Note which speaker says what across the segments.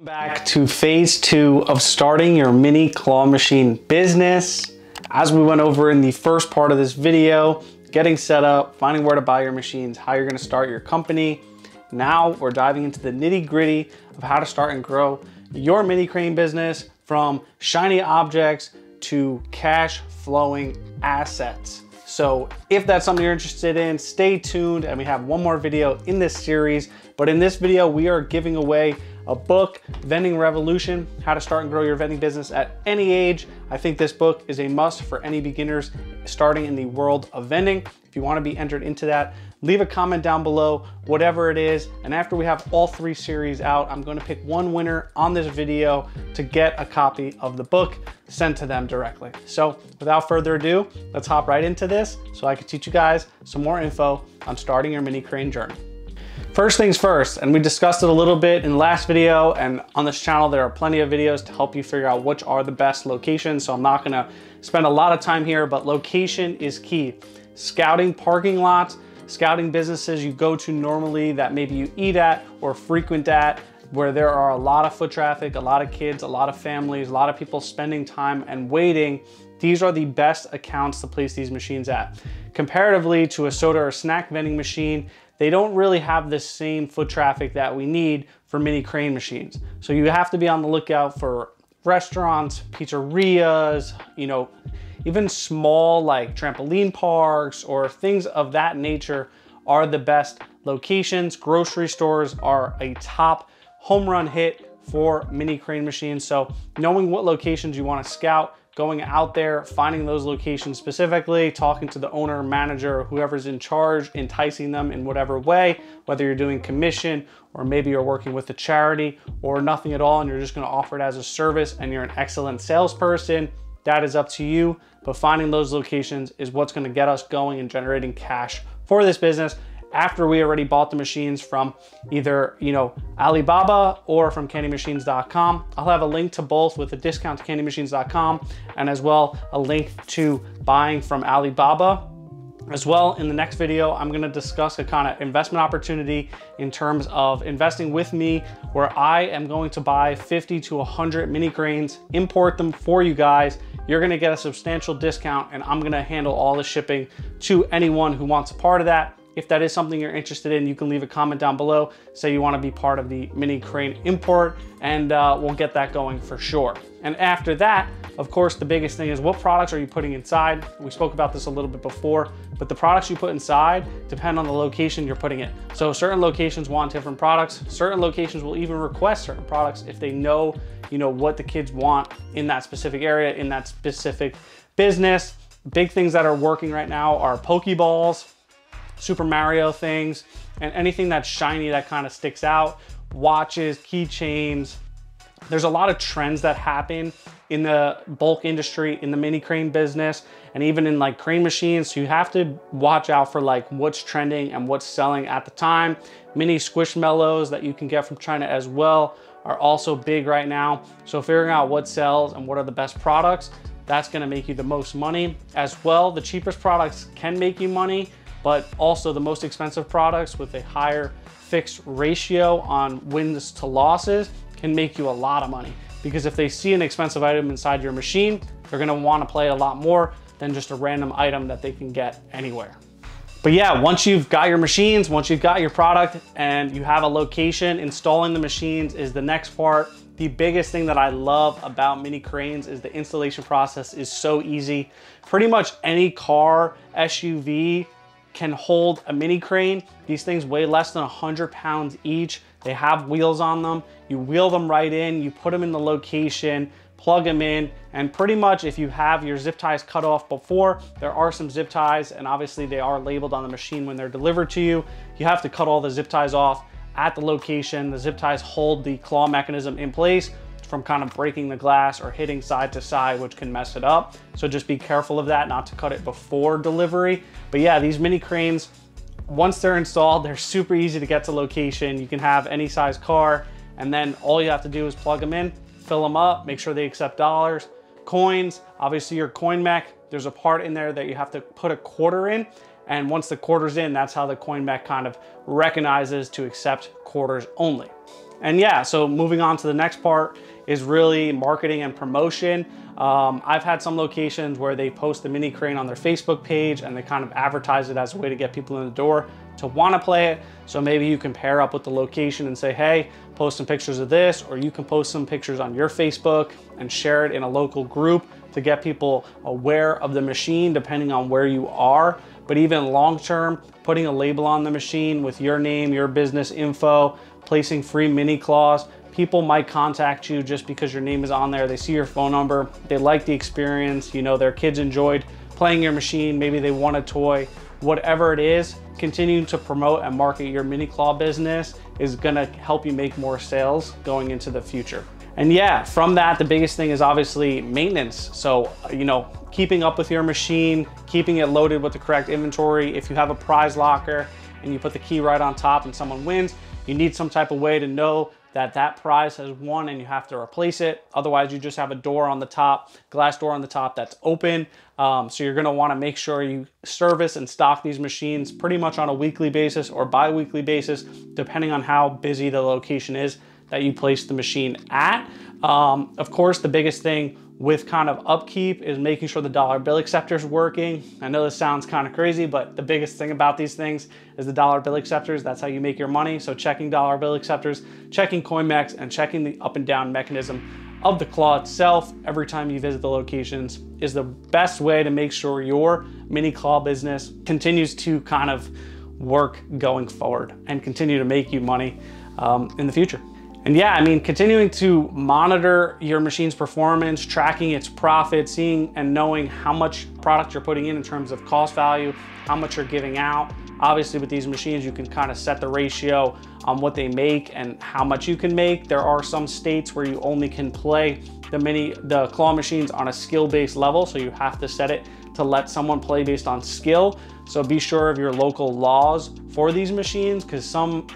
Speaker 1: Back to phase 2 of starting your mini claw machine business. As we went over in the first part of this video, getting set up, finding where to buy your machines, how you're going to start your company. Now we're diving into the nitty-gritty of how to start and grow your mini crane business from shiny objects to cash flowing assets. So if that's something you're interested in, stay tuned, and we have one more video in this series. But in this video, we are giving away a book, Vending Revolution, How to Start and Grow Your Vending Business at Any Age. I think this book is a must for any beginners starting in the world of vending. If you want to be entered into that, leave a comment down below, whatever it is. And after we have all 3 series out, I'm going to pick one winner on this video to get a copy of the book sent to them directly. So without further ado, let's hop right into this so I can teach you guys some more info on starting your mini crane journey. First things first, and we discussed it a little bit in the last video, and on this channel there are plenty of videos to help you figure out which are the best locations, so I'm not gonna spend a lot of time here, but location is key. Scouting parking lots, scouting businesses you go to normally that maybe you eat at or frequent at, where there are a lot of foot traffic, a lot of kids, a lot of families, a lot of people spending time and waiting. These are the best accounts to place these machines at. Comparatively to a soda or snack vending machine, they don't really have the same foot traffic that we need for mini crane machines. So you have to be on the lookout for restaurants, pizzerias, even small like trampoline parks or things of that nature are the best locations. Grocery stores are a top home run hit for mini crane machines. So knowing what locations you want to scout, going out there, finding those locations specifically, talking to the owner, manager, or whoever's in charge, enticing them in whatever way, whether you're doing commission or maybe you're working with a charity or nothing at all and you're just going to offer it as a service and you're an excellent salesperson, that is up to you. But finding those locations is what's going to get us going and generating cash for this business after we already bought the machines from either, Alibaba or from candymachines.com. I'll have a link to both with a discount to candymachines.com and as well a link to buying from Alibaba. As well, in the next video, I'm going to discuss a kind of investment opportunity in terms of investing with me, where I am going to buy 50 to 100 mini cranes, import them for you guys. You're going to get a substantial discount and I'm going to handle all the shipping to anyone who wants a part of that. If that is something you're interested in, you can leave a comment down below, say you want to be part of the mini crane import, and we'll get that going for sure. And after that, of course, the biggest thing is what products are you putting inside? We spoke about this a little bit before, but the products you put inside depend on the location you're putting it. So certain locations want different products. Certain locations will even request certain products if they know, what the kids want in that specific area, in that specific business. Big things that are working right now are Pokeballs, Super Mario things, and anything that's shiny that kind of sticks out, watches, keychains. There's a lot of trends that happen in the bulk industry, in the mini crane business, and even in like crane machines. So you have to watch out for like what's trending and what's selling at the time. Mini squishmallows that you can get from China as well are also big right now. So figuring out what sells and what are the best products, that's gonna make you the most money. As well, the cheapest products can make you money, but also the most expensive products with a higher fixed ratio on wins to losses can make you a lot of money. Because if they see an expensive item inside your machine, they're gonna wanna play a lot more than just a random item that they can get anywhere. But yeah, once you've got your machines, once you've got your product and you have a location, installing the machines is the next part. The biggest thing that I love about mini cranes is the installation process is so easy. Pretty much any car, SUV, can hold a mini crane. These things weigh less than 100 pounds each. They have wheels on them. You wheel them right in, you put them in the location, plug them in, and pretty much if you have your zip ties cut off before, there are some zip ties, and obviously they are labeled on the machine when they're delivered to you. You have to cut all the zip ties off at the location. The zip ties hold the claw mechanism in place from kind of breaking the glass or hitting side to side, which can mess it up. So just be careful of that, not to cut it before delivery. But yeah, these mini cranes, once they're installed, they're super easy to get to location. You can have any size car, and then all you have to do is plug them in, fill them up, make sure they accept dollars, coins. Obviously your coin mech, there's a part in there that you have to put a quarter in, and once the quarter's in, that's how the coin mech kind of recognizes to accept quarters only. And yeah, so moving on to the next part is really marketing and promotion. I've had some locations where they post the mini crane on their Facebook page and they kind of advertise it as a way to get people in the door to want to play it. So maybe you can pair up with the location and say, hey, post some pictures of this, or you can post some pictures on your Facebook and share it in a local group to get people aware of the machine depending on where you are. But even long-term, putting a label on the machine with your name, your business info, placing free mini claws. People might contact you just because your name is on there. They see your phone number, they like the experience, you know, their kids enjoyed playing your machine, maybe they want a toy, whatever it is. Continuing to promote and market your mini claw business is gonna help you make more sales going into the future. And yeah, from that, the biggest thing is obviously maintenance. So, you know, keeping up with your machine, keeping it loaded with the correct inventory. If you have a prize locker and you put the key right on top and someone wins, you need some type of way to know that that prize has won and you have to replace it. Otherwise, you just have a door on the top, glass door on the top that's open. So you're gonna wanna make sure you service and stock these machines pretty much on a weekly basis or bi-weekly basis, depending on how busy the location is that you place the machine at. Of course, the biggest thing with kind of upkeep is making sure the dollar bill acceptor is working. I know this sounds kind of crazy, but the biggest thing about these things is the dollar bill acceptors. That's how you make your money. So checking dollar bill acceptors, checking coin mechs, and checking the up and down mechanism of the claw itself every time you visit the locations is the best way to make sure your mini claw business continues to kind of work going forward and continue to make you money in the future. And yeah, I mean, continuing to monitor your machine's performance, tracking its profit, seeing and knowing how much product you're putting in terms of cost value, how much you're giving out. Obviously with these machines, you can kind of set the ratio on what they make and how much you can make. There are some states where you only can play the claw machines on a skill-based level. So you have to set it to let someone play based on skill. So be sure of your local laws for these machines, because some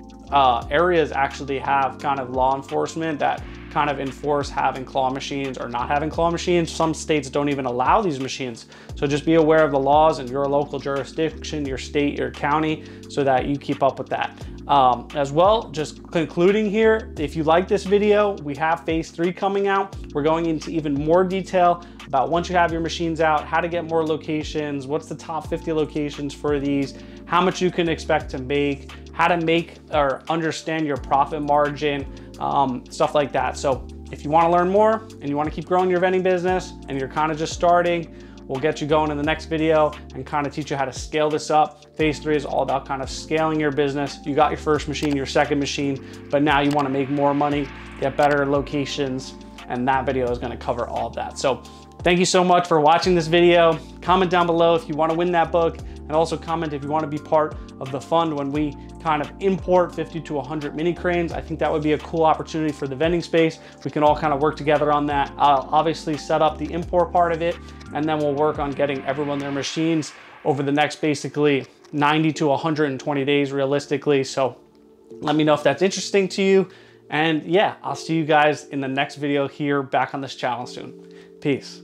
Speaker 1: areas actually have kind of law enforcement that kind of enforce having claw machines or not having claw machines. Some states don't even allow these machines. So just be aware of the laws in your local jurisdiction, your state, your county, so that you keep up with that. As well, just concluding here, if you like this video, we have phase 3 coming out. We're going into even more detail about once you have your machines out, how to get more locations, what's the top 50 locations for these, how much you can expect to make, how to make or understand your profit margin, stuff like that. So if you want to learn more and you want to keep growing your vending business and you're kind of just starting, we'll get you going in the next video and kind of teach you how to scale this up. Phase 3 is all about kind of scaling your business. You got your first machine, your second machine, but now you want to make more money, get better locations, and that video is going to cover all of that. So thank you so much for watching this video. Comment down below if you want to win that book, and also comment if you want to be part of the fund when we kind of import 50 to 100 mini cranes. I think that would be a cool opportunity for the vending space. We can all kind of work together on that. I'll obviously set up the import part of it, and then we'll work on getting everyone their machines over the next basically 90 to 120 days realistically. So let me know if that's interesting to you. And yeah, I'll see you guys in the next video here back on this channel soon. Peace.